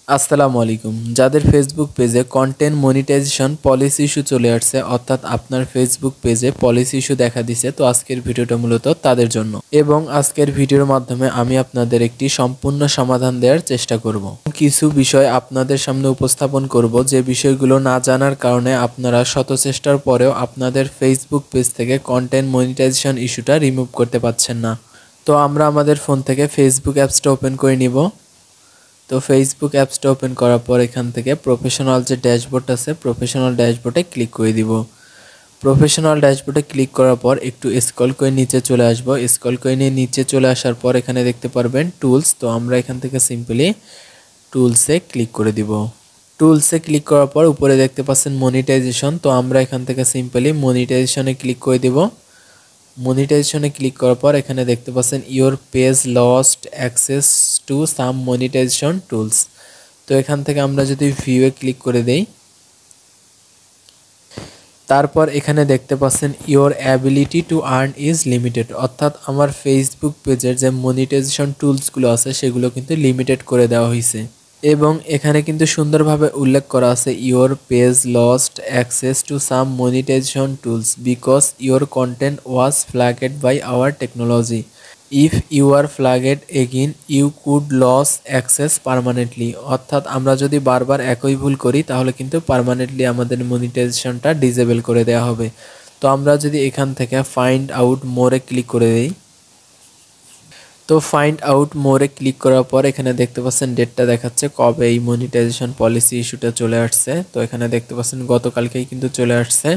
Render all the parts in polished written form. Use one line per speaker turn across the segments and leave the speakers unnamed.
আসসালামু আলাইকুম। যাদের ফেসবুক পেজে কন্টেন্ট মনিটাইজেশন পলিসি ইস্যু চলে আসছে, অর্থাৎ আপনার ফেসবুক পেজে পলিসি ইস্যু দেখা দিছে, তো আজকের ভিডিওটা মূলত তাদের জন্য। এবং আজকের ভিডিওর মাধ্যমে আমি আপনাদের একটি সম্পূর্ণ সমাধান দেওয়ার চেষ্টা করব। কিছু বিষয় আপনাদের সামনে উপস্থাপন করব, যে বিষয়গুলো না জানার কারণে আপনারা শত চেষ্টার পরেও আপনাদের ফেসবুক পেজ থেকে কন্টেন্ট মনিটাইজেশন ইস্যুটা রিমুভ করতে পারছেন না। তো আমরা আমাদের ফোন থেকে ফেসবুক অ্যাপসটা ওপেন করে নিব। তো ফেসবুক অ্যাপসটা ওপেন করার পর এখান থেকে প্রফেশনাল যে ড্যাশবোর্ড আছে, প্রফেশনাল ড্যাশবোর্ডে ক্লিক করে দিব। প্রফেশনাল ড্যাশবোর্ডে ক্লিক করার পর একটু স্ক্রল করে নিচে চলে আসব। স্ক্রল করে নিয়ে নিচে চলে আসার পর এখানে দেখতে পারবেন টুলস। তো আমরা এখান থেকে সিম্পলি টুলসে ক্লিক করে দিব। টুলসে ক্লিক করার পর উপরে দেখতে পাচ্ছেন মনিটাইজেশন। তো আমরা এখান থেকে সিম্পলি মনিটাইজেশনে ক্লিক করে দিব। মনিটাইজেশনে ক্লিক করার পর এখানে দেখতে পাচ্ছেন your page lost access to some monetization tools. তো এখান থেকে আমরা যদি ভিউয়ে ক্লিক করে দেই, তারপর এখানে দেখতে পাচ্ছেন your ability to earn is limited, অর্থাৎ আমার ফেসবুক পেজের যে মনিটাইজেশন টুলসগুলো আছে সেগুলো কিন্তু লিমিটেড করে দেওয়া হয়েছে। এবং এখানে কিন্তু সুন্দরভাবে উল্লেখ করা আছে your page lost access to some monetization tools because your content was flagged by our technology. If you are flagged again you could lose access permanently, অর্থাৎ আমরা যদি বারবার একই ভুল করি তাহলে কিন্তু পার্মানেন্টলি আমাদের মনিটাইজেশনটা ডিসেবল করে দেওয়া হবে। তো আমরা যদি এখান থেকে ফাইন্ড আউট মোরে ক্লিক করে দিই, তো ফাইন্ড আউট মোরে ক্লিক করার পর এখানে দেখতে পাচ্ছেন ডেটটা দেখাচ্ছে কবে এই মনিটাইজেশন পলিসি ইস্যুটা চলে আসছে। তো এখানে দেখতে পাচ্ছেন গতকালকেই কিন্তু চলে আসছে।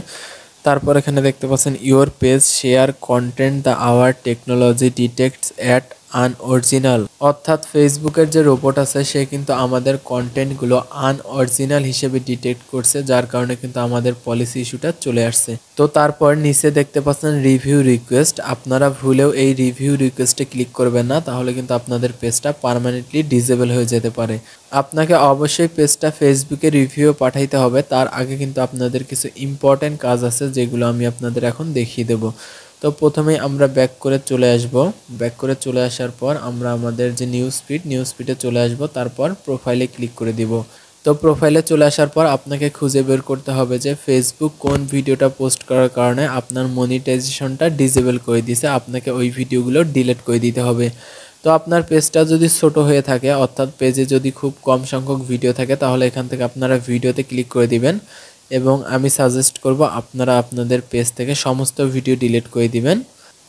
তারপর এখানে দেখতে পাচ্ছেন your page share content the our technology detects at unoriginal, অর্থাৎ ফেসবুকের যে রোবট আছে সে কিন্তু আমাদের কন্টেন্টগুলো আনঅরিজিনাল হিসেবে ডিটেক্ট করছে, যার কারণে কিন্তু আমাদের পলিসি ইস্যুটা চলে আসছে। তো তারপর নিচে দেখতে পাচ্ছেন রিভিউ রিকোয়েস্ট। আপনারা ভুলেও এই রিভিউ রিকোয়েস্টে ক্লিক করবেন না, তাহলে কিন্তু আপনাদের পেজটা পার্মানেন্টলি ডিসেবল হয়ে যেতে পারে। আপনাকে অবশ্যই পেজটা ফেসবুকে রিভিউ পাঠাইতে হবে। তার আগে কিন্তু আপনাদের কিছু ইম্পর্টেন্ট কাজ আছে যেগুলো আমি আপনাদের এখন দেখিয়ে দেব। তো প্রথমেই আমরা ব্যাক করে চলে আসব। ব্যাক করে চলে আসার পর আমরা আমাদের যে নিউজ ফিডে চলে আসব। তারপর প্রোফাইলে ক্লিক করে দিব। তো প্রোফাইলে চলে আসার পর আপনাকে খুঁজে বের করতে হবে যে ফেসবুক কোন ভিডিওটা পোস্ট করার কারণে আপনার মনিটাইজেশনটা ডিসেবল করে দিয়েছে, আপনাকে ওই ভিডিওগুলো ডিলিট করে দিতে হবে। তো আপনার পেজটা যদি ছোট হয়ে থাকে, অর্থাৎ পেজে যদি খুব কম সংখ্যক ভিডিও থাকে, তাহলে এখান থেকে আপনারা ভিডিওতে ক্লিক করে দিবেন এবং আমি সাজেস্ট করব আপনারা আপনাদের পেজ থেকে সমস্ত ভিডিও ডিলিট করে দিবেন।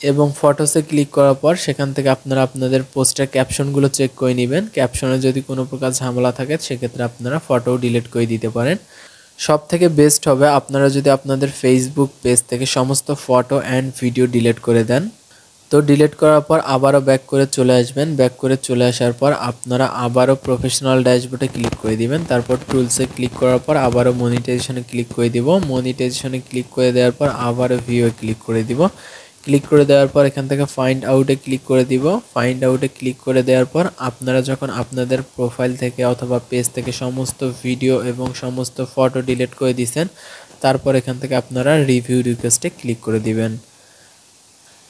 এবং ফটোসে ক্লিক করার পর সেখান থেকে আপনারা আপনাদের পোস্টের ক্যাপশনগুলো চেক করে নেবেন। ক্যাপশনে যদি কোনো প্রকার ঝামেলা থাকে সেক্ষেত্রে আপনারা ফটোও ডিলিট করে দিতে পারেন। সব থেকে বেস্ট হবে আপনারা যদি আপনাদের ফেসবুক পেজ থেকে সমস্ত ফটো অ্যান্ড ভিডিও ডিলিট করে দেন। তো ডিলিট করার পর আবারও ব্যাক করে চলে আসবেন। ব্যাক করে চলে আসার পর আপনারা আবারও প্রফেশনাল ড্যাশবোর্ডে ক্লিক করে দিবেন। তারপর টুলসে ক্লিক করার পর আবারও মনিটাইজেশনে ক্লিক করে দিব। মনিটাইজেশনে ক্লিক করে দেওয়ার পর আবারও ভিউয়ে ক্লিক করে দিব। ক্লিক করে দেওয়ার পর এখান থেকে ফাইন্ড আউটে ক্লিক করে দিব। ফাইন্ড আউটে ক্লিক করে দেওয়ার পর আপনারা যখন আপনাদের প্রোফাইল থেকে অথবা পেজ থেকে সমস্ত ভিডিও এবং সমস্ত ফটো ডিলিট করে দিয়েছেন, তারপর এখান থেকে আপনারা রিভিউ রিকোয়েস্টে ক্লিক করে দিবেন।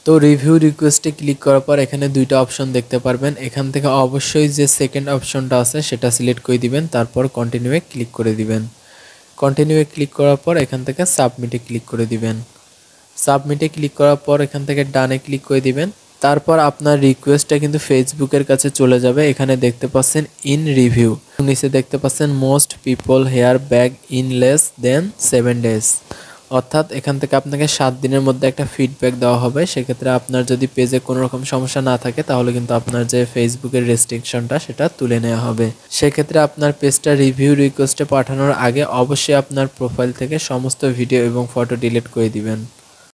তো রিভিউ রিকোয়েস্টে ক্লিক করার পর এখানে দুইটা অপশন দেখতে পারবেন। এখান থেকে অবশ্যই যে সেকেন্ড অপশনটা আছে সেটা সিলেক্ট করে দিবেন, তারপর কন্টিনিউয়ে ক্লিক করে দিবেন। কন্টিনিউয়ে ক্লিক করার পর এখান থেকে সাবমিটে ক্লিক করে দিবেন। সাবমিটে ক্লিক করার পর এখান থেকে ডানে ক্লিক করে দিবেন। তারপর আপনার রিকোয়েস্টটা কিন্তু ফেসবুকের কাছে চলে যাবে। এখানে দেখতে পাচ্ছেন ইন রিভিউ, নিচে দেখতে পাচ্ছেন most people hair back in less than 7 days, অর্থাৎ এখান থেকে আপনাকে 7 দিনের মধ্যে একটা ফিডব্যাক দেওয়া হবে। সেক্ষেত্রে আপনার যদি পেজে কোনো রকম সমস্যা না থাকে তাহলে কিন্তু আপনার যে ফেসবুকের রেস্ট্রিকশনটা সেটা তুলে নেওয়া হবে। সেক্ষেত্রে আপনার পেজটা রিভিউ রিকোয়েস্টে পাঠানোর আগে অবশ্যই আপনার প্রোফাইল থেকে সমস্ত ভিডিও এবং ফটো ডিলিট করে দিবেন।